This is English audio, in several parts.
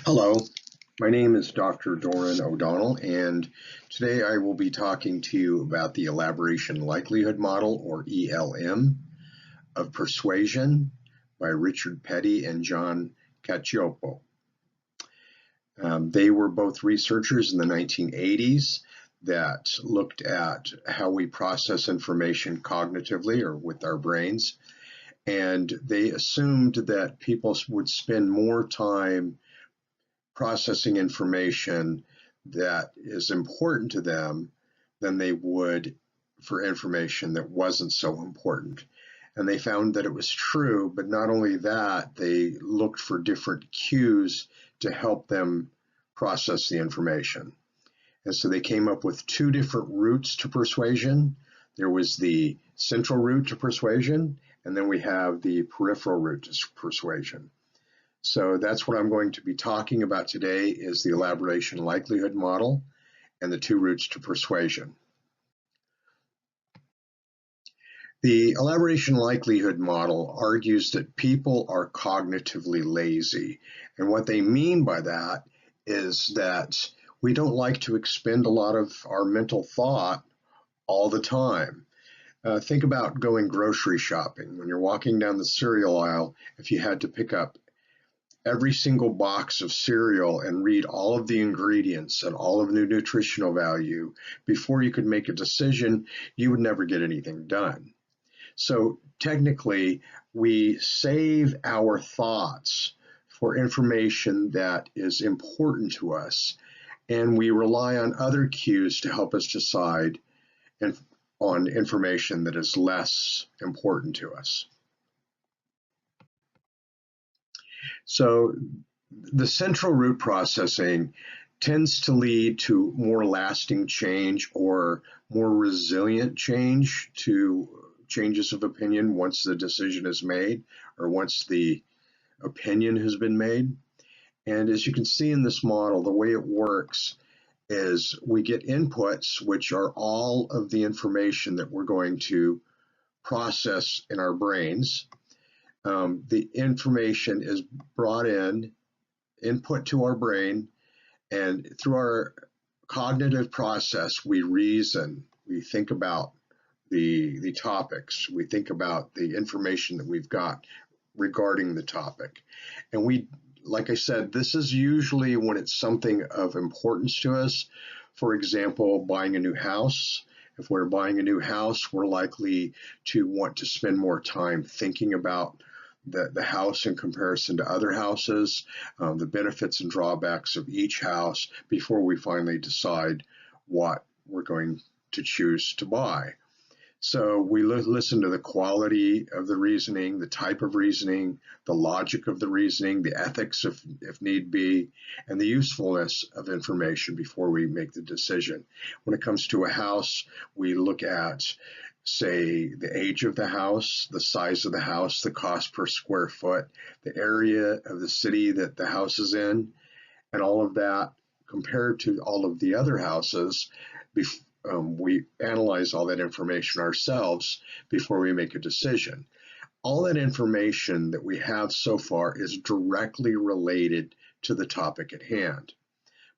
Hello, my name is Dr. Doran O'Donnell, and today I will be talking to you about the Elaboration Likelihood Model, or ELM, of Persuasion by Richard Petty and John Cacioppo. They were both researchers in the 1980s that looked at how we process information cognitively or with our brains, and they assumed that people would spend more time processing information that is important to them than they would for information that wasn't so important. And they found that it was true, but not only that, they looked for different cues to help them process the information. And so they came up with two different routes to persuasion. There was the central route to persuasion, and then we have the peripheral route to persuasion. So that's what I'm going to be talking about today, is the Elaboration Likelihood Model and the two routes to persuasion. The Elaboration Likelihood Model argues that people are cognitively lazy. And what they mean by that is that we don't like to expend a lot of our mental thought all the time. Think about going grocery shopping. When you're walking down the cereal aisle, if you had to pick up every single box of cereal and read all of the ingredients and all of the nutritional value before you could make a decision, you would never get anything done. So technically, we save our thoughts for information that is important to us, and we rely on other cues to help us decide on information that is less important to us. So the central root processing tends to lead to more lasting change or more resilient change to changes of opinion once the decision is made or once the opinion has been made. And as you can see in this model, the way it works is we get inputs, which are all of the information that we're going to process in our brains. The information is brought input to our brain, and through our cognitive process, we reason, we think about the topics, we think about the information that we've got regarding the topic. And we, like I said, this is usually when it's something of importance to us. For example, buying a new house. If we're buying a new house, we're likely to want to spend more time thinking about the house in comparison to other houses, the benefits and drawbacks of each house before we finally decide what we're going to choose to buy. So we listen to the quality of the reasoning, the type of reasoning, the logic of the reasoning, the ethics if need be, and the usefulness of information before we make the decision. When it comes to a house, we look at, say, the age of the house, the size of the house, the cost per square foot, the area of the city that the house is in, and all of that compared to all of the other houses. We analyze all that information ourselves before we make a decision. All that information that we have so far is directly related to the topic at hand.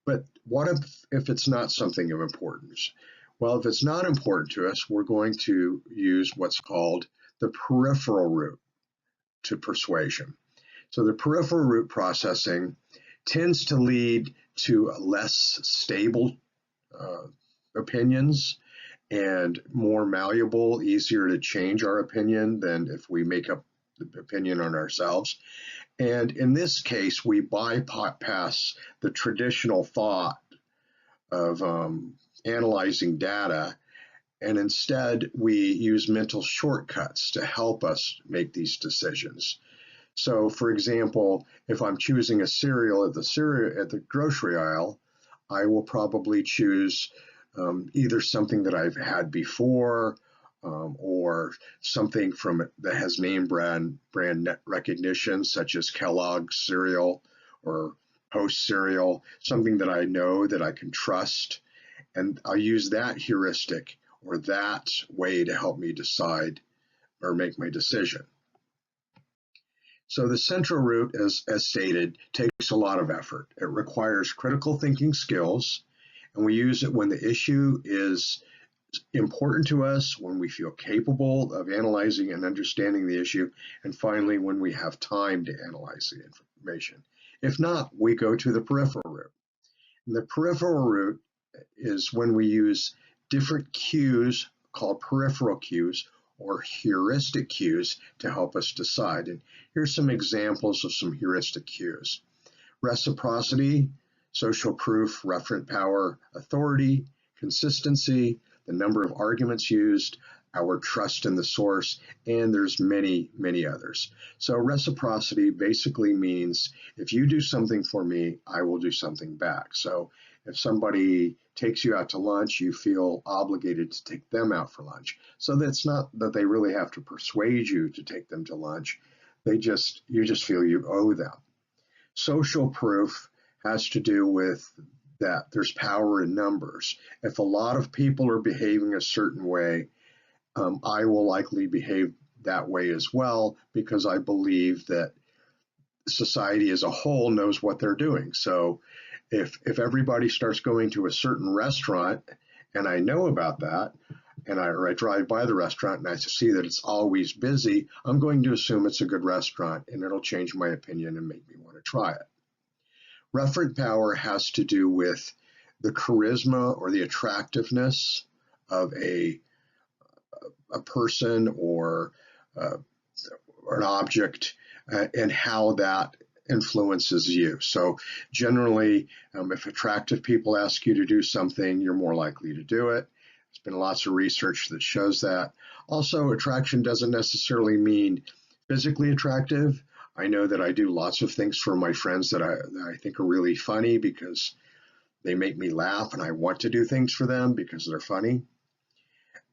But what if it's not something of importance? Well, if it's not important to us, we're going to use what's called the peripheral route to persuasion. So the peripheral route processing tends to lead to less stable opinions and more malleable, easier to change our opinion than if we make up the opinion on ourselves. And in this case, we bypass the traditional thought of analyzing data, and instead we use mental shortcuts to help us make these decisions. So for example, if I'm choosing a cereal at the grocery aisle, I will probably choose either something that I've had before or something that has name brand recognition, such as Kellogg's cereal or Post cereal, something that I know that I can trust. And I'll use that heuristic or that way to help me decide or make my decision. So the central root, as stated, takes a lot of effort. It requires critical thinking skills, and we use it when the issue is important to us, when we feel capable of analyzing and understanding the issue, and finally, when we have time to analyze the information. If not, we go to the peripheral route. And the peripheral route is when we use different cues called peripheral cues or heuristic cues to help us decide. And here's some examples of some heuristic cues. Reciprocity, social proof, referent power, authority, consistency, the number of arguments used, our trust in the source, and there's many, many others. So reciprocity basically means if you do something for me, I will do something back. So if somebody takes you out to lunch, you feel obligated to take them out for lunch. So that's not that they really have to persuade you to take them to lunch. You just feel you owe them. Social proof has to do with that there's power in numbers. If a lot of people are behaving a certain way, I will likely behave that way as well because I believe that society as a whole knows what they're doing. So if everybody starts going to a certain restaurant and I know about that, and I drive by the restaurant and I see that it's always busy, I'm going to assume it's a good restaurant and it'll change my opinion and make me want to try it. Referent power has to do with the charisma or the attractiveness of a person or an object and how that influences you. So generally, if attractive people ask you to do something, you're more likely to do it. There's been lots of research that shows that. Also, attraction doesn't necessarily mean physically attractive. I know that I do lots of things for my friends that I think are really funny because they make me laugh, and I want to do things for them because they're funny.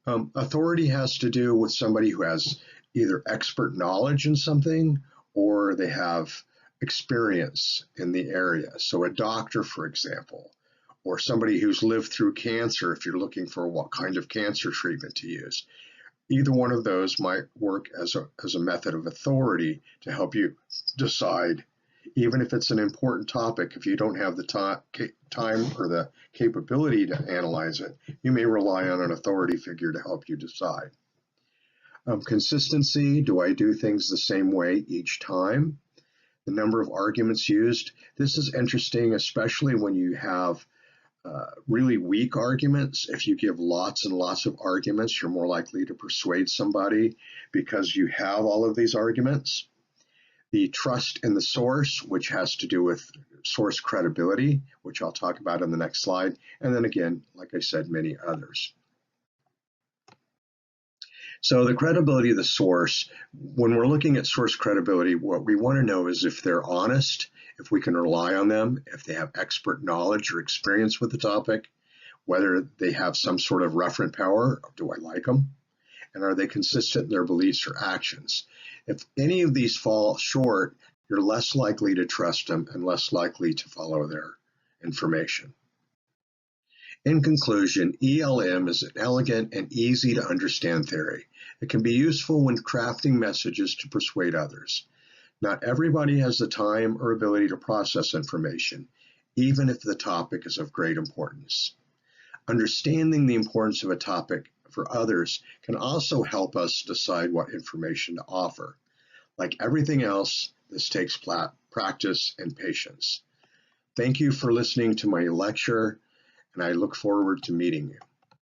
Authority has to do with somebody who has either expert knowledge in something or they have experience in the area. So a doctor, for example, or somebody who's lived through cancer if you're looking for what kind of cancer treatment to use. Either one of those might work as a method of authority to help you decide, even if it's an important topic. If you don't have the time or the capability to analyze it, you may rely on an authority figure to help you decide. Consistency, do I do things the same way each time? The number of arguments used. This is interesting, especially when you have really weak arguments. If you give lots and lots of arguments, you're more likely to persuade somebody because you have all of these arguments. The trust in the source, which has to do with source credibility, which I'll talk about in the next slide. And then again, like I said, many others. So the credibility of the source, when we're looking at source credibility, what we want to know is if they're honest, if we can rely on them, if they have expert knowledge or experience with the topic, whether they have some sort of referent power, do I like them? And are they consistent in their beliefs or actions? If any of these fall short, you're less likely to trust them and less likely to follow their information. In conclusion, ELM is an elegant and easy to understand theory. It can be useful when crafting messages to persuade others. Not everybody has the time or ability to process information, even if the topic is of great importance. Understanding the importance of a topic for others can also help us decide what information to offer. Like everything else, this takes practice and patience. Thank you for listening to my lecture, and I look forward to meeting you.